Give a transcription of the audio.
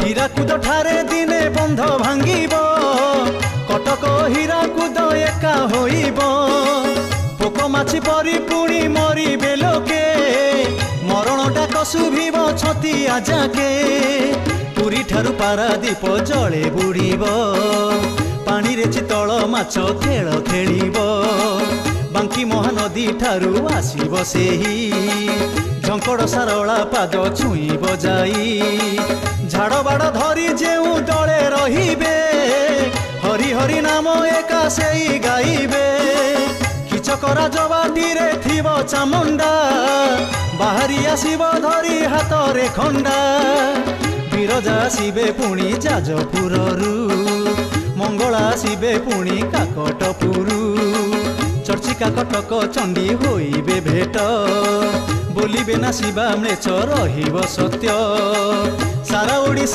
हीराकुद ठारे दिने बंध भांगिब कटक हीराकुद एका होइब पोक माछि परी पुणी मरिबे लोके मरण डाक शुभिब छतिया जाके पुरी ठारु पारादीप जले बुड़ीब पानी रे चितल माछ खेल खेलिब बांकी महानदी ठारु आसीब सेही झंकड़ सारला पाद छुईब जाई झाड़ बाड़ धरी जेउ दले रहिबे हरि हरि नाम एका सेई गाइबे किचकरा जबाटी रे थिब चामुंडा बाहरी आसीब धरी हाथ रे खंडा बिरजा आसीबे पुणी जाजपुररू मंगला आसीबे पुणी काकटपुरु चर्चिका कटक चंडी होइबे भेट बोलिबे ना शिवा म्लेच्छ रहिब सत्य सारा ओडिशा